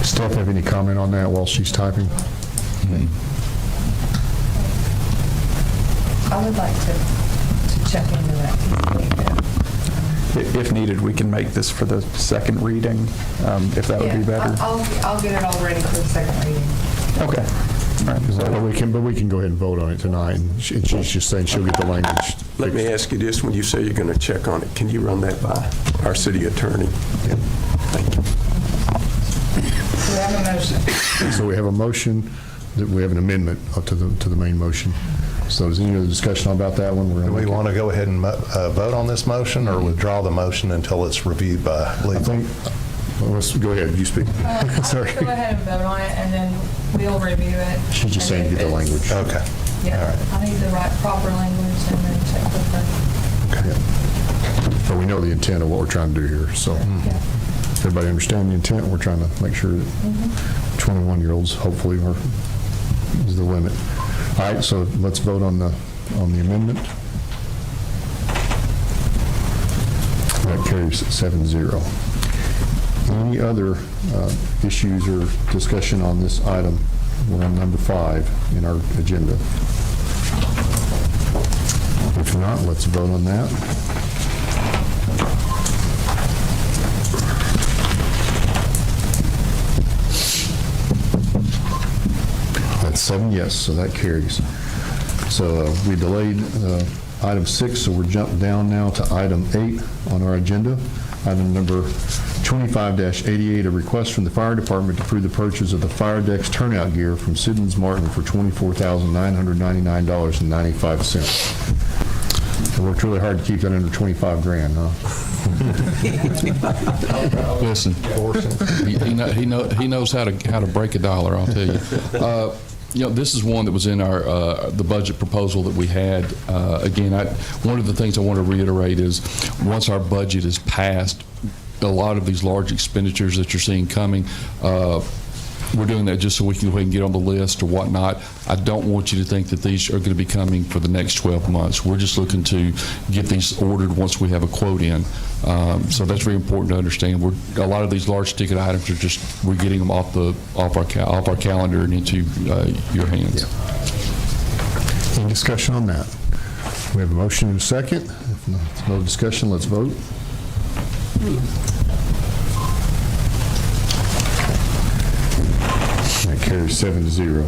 Staff have any comment on that while she's typing? I would like to check into that TCA code. If needed, we can make this for the second reading, if that would be better. I'll get it all ready for the second reading. Okay. All right. But we can go ahead and vote on it tonight, and she's just saying she'll get the language. Let me ask you this, when you say you're going to check on it, can you run that by our city attorney? Yeah. Thank you. So we have a motion. So we have a motion, that we have an amendment to the main motion. So is there any other discussion about that one? Do we want to go ahead and vote on this motion or withdraw the motion until it's reviewed by legal? Well, let's go ahead, you speak. Sorry. Go ahead and vote on it, and then we'll review it. She's just saying get the language. Okay. Yeah, All right. I need the proper language and then check with her. Okay. But we know the intent of what we're trying to do here, so. Yeah. Everybody understand the intent? We're trying to make sure that 21-year-olds hopefully is the limit. All right, so let's vote on the amendment. That carries 7-0. Any other issues or discussion on this item? We're on number 5 in our agenda. If not, let's vote on that. 7 yes, so that carries. So we delayed item 6, so we're jumping down now to item 8 on our agenda. Item number 25-88, a request from the fire department to approve the purchase of the fire decks turnout gear from Siddons Martin for $24,999.95. I worked really hard to keep that under 25 grand, huh? Listen, he knows how to break a dollar, I'll tell you. This is one that was in our the budget proposal that we had. Again, one of the things I want to reiterate is once our budget is passed, a lot of these large expenditures that you're seeing coming, we're doing that just so we can go ahead and get on the list or whatnot. I don't want you to think that these are going to be coming for the next 12 months. We're just looking to get these ordered once we have a quote in. So that's very important to understand. A lot of these large ticket items are just, we're getting them off our calendar and into your hands. Yeah. Any discussion on that? We have a motion and a second. If no discussion, let's vote. That carries 7-0.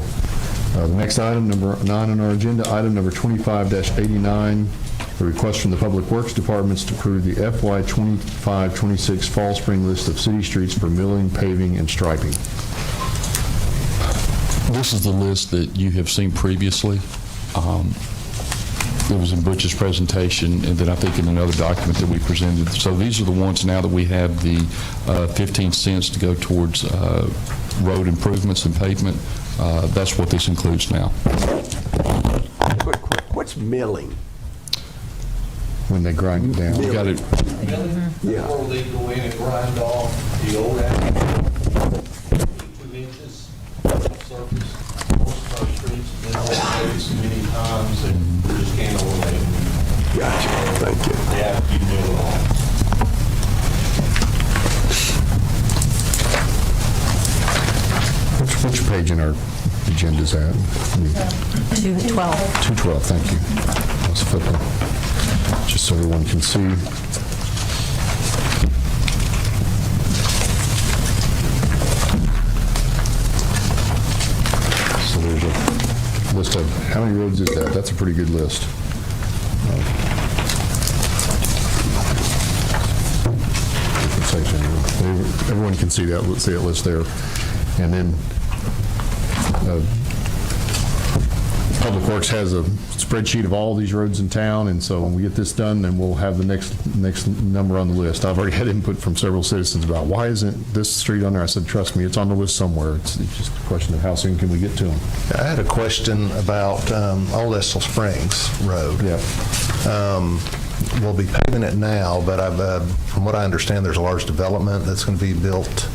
The next item, number 9 on our agenda, item number 25-89, a request from the Public Works Departments to approve the FY 25-26 Fall Spring list of city streets for milling, paving, and striping. This is the list that you have seen previously. It was in Butch's presentation, and then I think in another document that we presented. So these are the ones now that we have the 15 cents to go towards road improvements and pavement. That's what this includes now. What's milling? When they grind it down. We got it. Yeah. Before they go in and grind off the old asphalt, 2 inches surface, most of our streets have been overlaid so many times that we just can't overlay them. Gotcha, thank you. They have to be milled off. Which page in our agenda is that? 212. 212, thank you. Let's flip it, just so everyone can see. So there's a list of, how many roads is that? That's a pretty good list. Different section. Everyone can see that list there. And then Public Works has a spreadsheet of all these roads in town, and so when we get this done, then we'll have the next number on the list. I've already had input from several citizens about why isn't this street on there? I said, trust me, it's on the list somewhere. It's just a question of how soon can we get to them. I had a question about Old Estill Springs Road. Yeah. We'll be paving it now, but from what I understand, there's a large development that's going to be built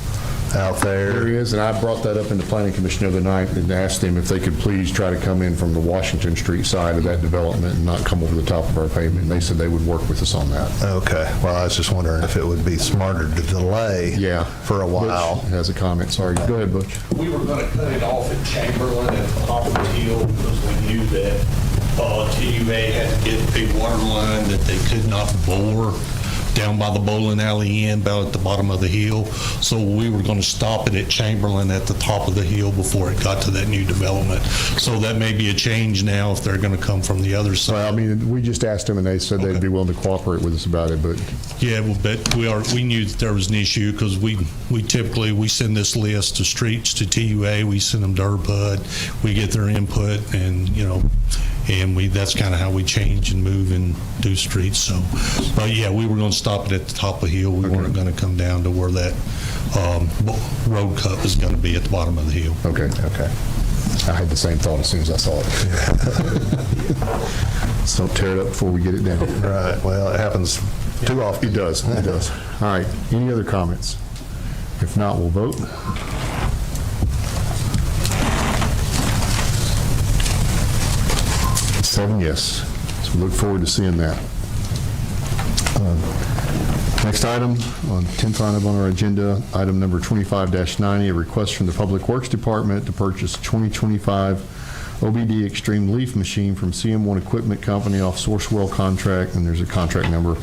out there. There he is, and I brought that up in the Planning Commission the other night and asked them if they could please try to come in from the Washington Street side of that development and not come over the top of our pavement. They said they would work with us on that. Okay. Well, I was just wondering if it would be smarter to delay for a while. Butch has a comment. Sorry. Go ahead, Butch. We were going to cut it off at Chamberlain at the top of the hill because we knew that TUA had to get a water line that they could not bore down by the bowling alley end, about at the bottom of the hill. So we were going to stop it at Chamberlain at the top of the hill before it got to that new development. So that may be a change now if they're going to come from the other side. Well, I mean, we just asked them, and they said they'd be willing to cooperate with us about it, but... Yeah, well, but we knew that there was an issue because we typically send this list of streets to TUA, we send them to HERPUD, we get their input, and, and that's kind of how we change and move and do streets. So, but yeah, we were going to stop it at the top of the hill. We weren't going to come down to where that road cut was going to be at the bottom of the hill. Okay. I had the same thought as soon as I saw it. So don't tear it up before we get it down. Right. Well, it happens too often. It does. All right. Any other comments? If not, we'll vote. Seven yes. So we look forward to seeing that. Next item, on 10th item on our agenda, item number 25-90, a request from the Public Works Department to purchase a 2025 OBD Extreme Leaf Machine from CM1 Equipment Company off Sourcewell contract, and there's a contract number,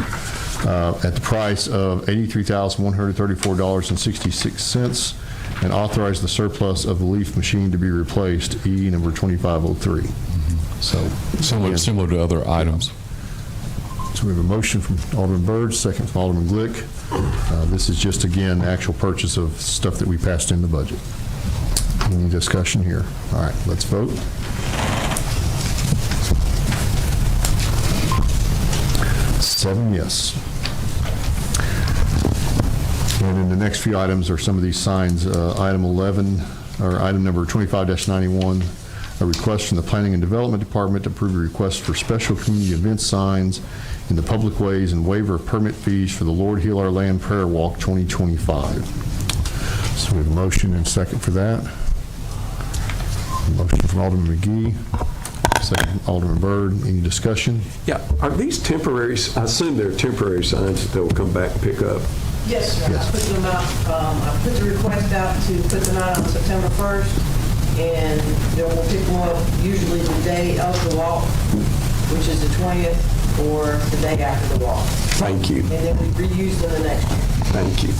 at the price of $83,134.66, and authorize the surplus of the leaf machine to be replaced, E number 2503. So Similar to other items. So we have a motion from Alderman Byrd, second from Alderman Glick. This is just, again, the actual purchase of stuff that we passed in the budget. Any discussion here? All right, let's vote. Seven yes. And then the next few items are some of these signs. Item 11, or item number 25-91, a request from the Planning and Development Department to approve a request for special community event signs in the public ways and waiver of permit fees for the Lord Heal Our Land Prayer Walk 2025. So we have a motion and second for that. A motion from Alderman McGee, second from Alderman Byrd. Any discussion? Yeah, are these temporary, I assume they're temporary signs that they'll come back and pick up? Yes, sir. I put them out, I put the request out to put them out on September 1st, and they will pick them up usually the day of the walk, which is the 20th, or the day after the walk. Thank you. And then we reuse them the next year. Thank you.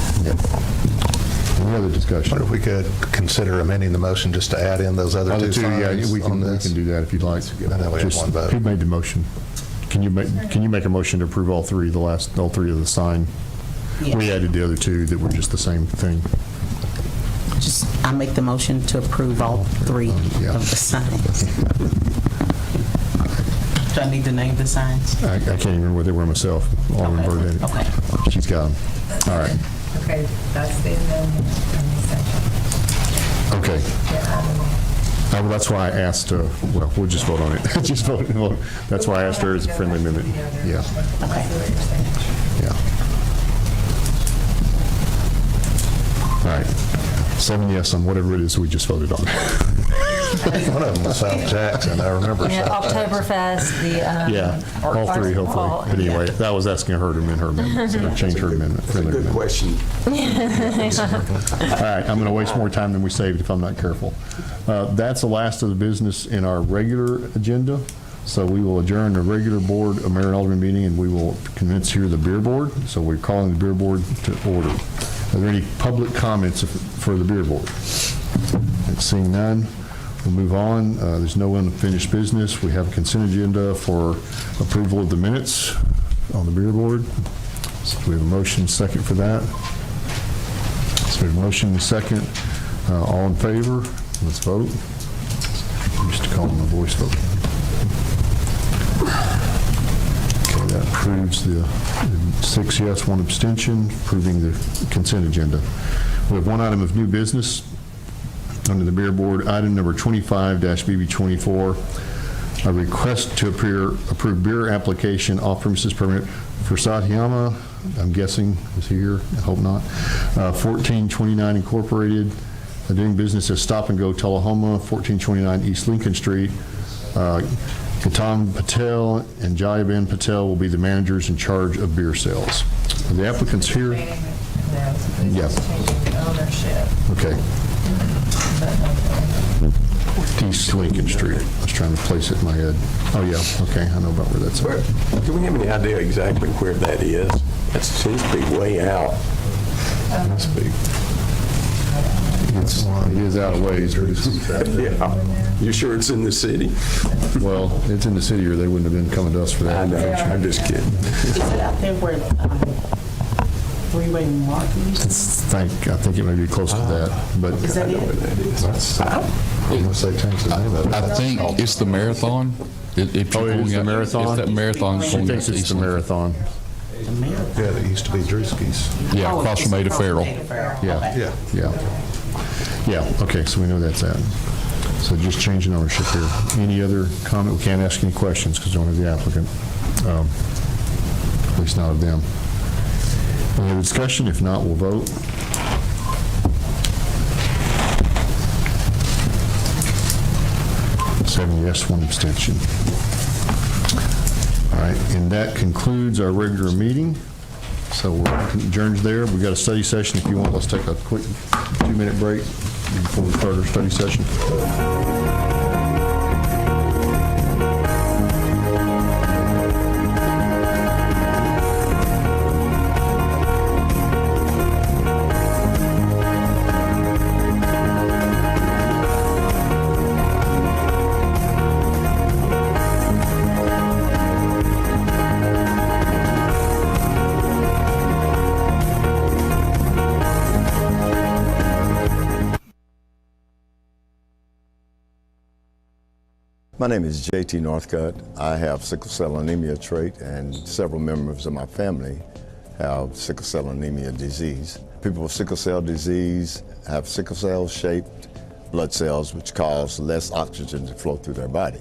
Any other discussion? What if we could consider amending the motion just to add in those other two signs Yeah, we on can this? do that if you'd like. And then we have Just- one vote. Who made the motion? Can you make a motion to approve all three of the sign? Yes. We added the other two that were just the same thing. I make the motion to approve all three Yeah. of the signs. Do I need to name the signs? I can't even remember what they were myself. Alderman Byrd had it. Okay. She's got them. All right. Okay, that's the amendment and the second. Okay. Well, that's why I asked, well, we'll just vote on it. Just vote. That's why I asked her as a friendly amendment. Yeah. Okay. Yeah. All right. 7 yes on whatever it is we just voted on. One of them was South Jackson, I remember Yeah, South Jackson. Oktoberfest, the. Yeah, all three, hopefully. But anyway, that was asking her to amend her amendment, so change her amendment. That's a good question. All right, I'm going to waste more time than we saved if I'm not careful. That's the last of the business in our regular agenda. So we will adjourn the regular board of mayor and alderman meeting, and we will commence here the beer board. So we're calling the beer board to order. Are there any public comments for the beer board? Seeing none, we'll move on. There's no unfinished business. We have a consent agenda for approval of the minutes on the beer board. So we have a motion second for that. So we have a motion and a second. All in favor? Let's vote. I used to call them a voice vote. Okay, that approves the 6 yes, 1 abstention, approving the consent agenda. We have one item of new business under the beer board, item number 25-BB24, a request to approve beer application off-premises permit for Tullahoma, I'm guessing is here, I hope not, 1429 Incorporated, doing business as Stop and Go Tullahoma, 1429 East Lincoln Street. Gautam Patel and Jayaben Patel will be the managers in charge of beer sales. Are the applicants here? Yeah. Ownership. Okay. East Lincoln Street. I was trying to place it in my head. Oh, yeah. Okay. I know about where that's at. Do we have any idea exactly where that is? That seems to be way out. Must be. It is out of ways. Yeah. You sure it's in the city? Well, it's in the city, or they wouldn't have been coming to us for that. I know. I'm just kidding. Is it out there where Freeway Martin? I think it may be close to that, but Is that it? I'm gonna say change the name of it. I think it's the marathon. If you're Oh, it is going the out- marathon? It's that marathon. She going thinks out it's east. the marathon. Yeah, that used to be Drewski's. Yeah, across from Ada Farrell. Yeah. Yeah, okay, so we know that's that. So just changing ownership here. Any other comment? We can't ask any questions because we don't have the applicant. At least not of them. Any other discussion? If not, we'll vote. Seven yes, 1 abstention. All right, and that concludes our regular meeting. So we're adjourned there. We've got a study session. If you want, let's take a quick 2-minute break before we start our study session. My name is J.T. Northcutt. I have sickle cell anemia trait, and several members of my family have sickle cell anemia disease. People with sickle cell disease have sickle cell-shaped blood cells, which cause less oxygen to flow through their body.